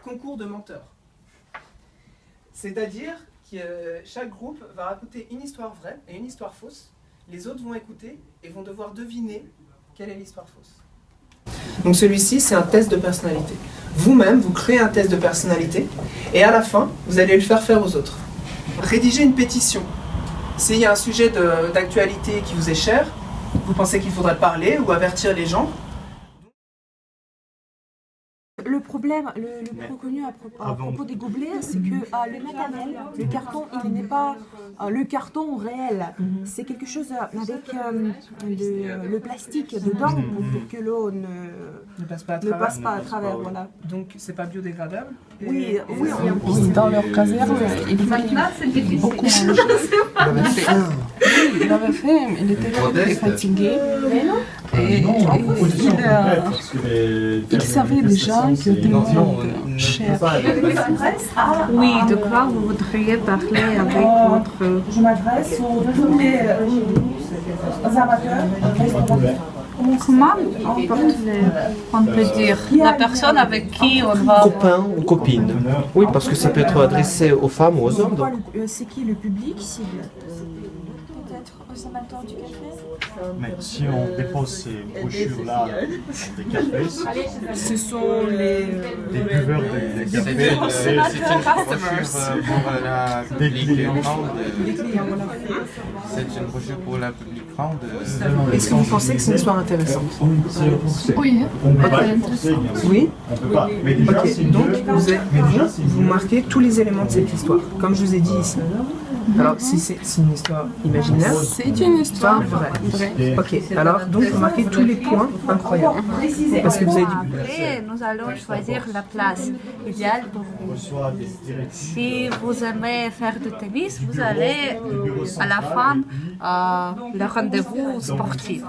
concours de menteurs. C'est-à-dire que chaque groupe va raconter une histoire vraie et une histoire fausse. Les autres vont écouter et vont devoir deviner quelle est l'histoire fausse. Donc celui-ci, c'est un test de personnalité. Vous-même, vous créez un test de personnalité et à la fin, vous allez le faire aux autres. Rédigez une pétition. S'il y a un sujet d'actualité qui vous est cher, vous pensez qu'il faudrait parler ou avertir les gens. Le problème, le plus reconnu à propos des gobelets, c'est que le matériel, le carton, il n'est pas le carton réel. C'est quelque chose avec le plastique dedans pour que l'eau ne passe pas à travers. Voilà. Donc c'est pas biodégradable. Oui, dans leur caserne, il fait beaucoup manger. Il avait faim, il était très fatigué. Et il savait déjà que des monde cher. Oui, de quoi vous voudriez parler avec votre... Je m'adresse tous les amateurs. Comment on peut dire la personne avec qui on va... Copain ou copine. Oui, parce que ça peut être adressé aux femmes ou aux hommes. Donc. C'est qui le public cible? Peut-être aux amateurs du café. Mais si on dépose ces brochures-là dans des cafés, ce sont les buveurs de café, C'est une brochure pour la public round. C'est une brochure pour la public round. Est-ce que vous pensez que c'est une histoire intéressante? Oui, Oui. on peut pas. Mais déjà, Ok, c'est donc vous marquez tous les éléments de cette histoire, comme je vous ai dit ici. Alors, si c'est une histoire imaginaire, c'est une histoire vraie. vraie. Ok, alors donc vous marquez tous les points incroyables. Parce que vous avez dit. Après, nous allons choisir la place idéale pour vous. Si vous aimez faire du tennis, vous allez à la fin le rendez-vous sportif.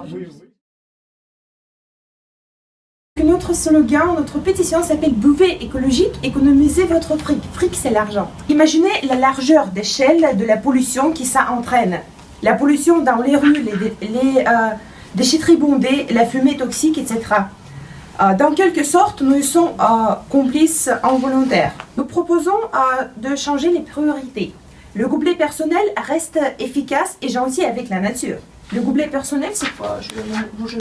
Notre slogan, notre pétition s'appelle « Buvez écologique, économisez votre fric ». Fric, c'est l'argent. Imaginez la largeur d'échelle de la pollution qui ça entraîne. La pollution dans les rues, les déchetteries bondées, la fumée toxique, etc. Dans quelque sorte, nous sommes complices involontaires. Nous proposons de changer les priorités. Le gobelet personnel reste efficace et gentil avec la nature. Le gobelet personnel, c'est quoi? Je vais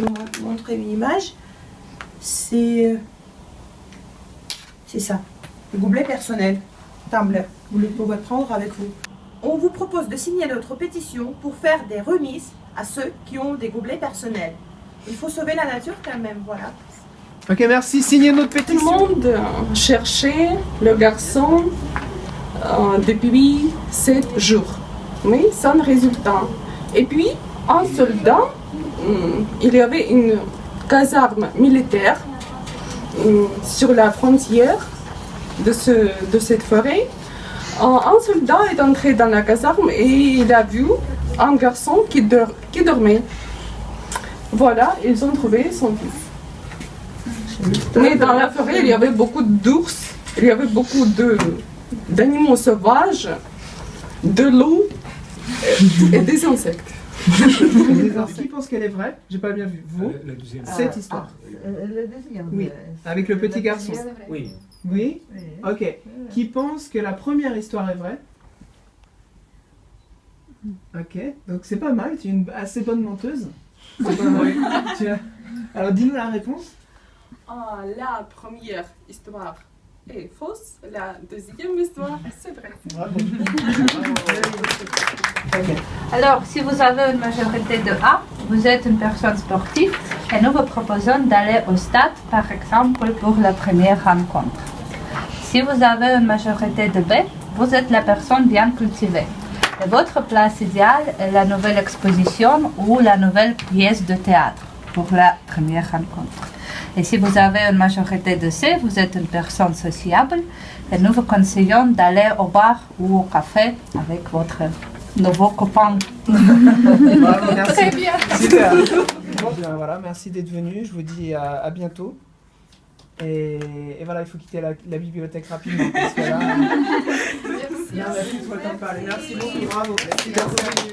vous montrer une image. C'est ça, le gobelet personnel, Tumblr, vous le pouvez prendre avec vous. On vous propose de signer notre pétition pour faire des remises à ceux qui ont des gobelets personnels. Il faut sauver la nature quand même, voilà. Ok, merci, signez notre Tout le pétition. monde cherchait le garçon depuis 7 jours, mais sans résultat. Et puis, un soldat, il y avait une caserne militaire sur la frontière de cette forêt. Un soldat est entré dans la caserne et il a vu un garçon qui dormait. Voilà, ils ont trouvé son fils. Mais dans la forêt, il y avait beaucoup d'ours, il y avait beaucoup d'animaux sauvages, de l'eau et des insectes. Qui pense qu'elle est vraie? J'ai pas bien vu. Vous? Cette histoire. Le deuxième. Oui. Avec le petit garçon. Oui. Oui? Ok. Qui pense que la première histoire est vraie? Ok. Donc c'est pas mal, tu es une assez bonne menteuse. C'est pas mal. Alors dis-nous la réponse. La première histoire est fausse, la deuxième histoire, c'est vrai. Ok. Alors, si vous avez une majorité de A, vous êtes une personne sportive et nous vous proposons d'aller au stade, par exemple, pour la première rencontre. Si vous avez une majorité de B, vous êtes la personne bien cultivée. Et votre place idéale est la nouvelle exposition ou la nouvelle pièce de théâtre pour la première rencontre. Et si vous avez une majorité de C, vous êtes une personne sociable et nous vous conseillons d'aller au bar ou au café avec votre nouveau copain. Bravo, merci. Très bien. Super. Bien, voilà, merci d'être venu. Je vous dis à bientôt. Et voilà, il faut quitter la bibliothèque rapidement. Parce que là, merci. Merci beaucoup, bravo. Merci d'être venu.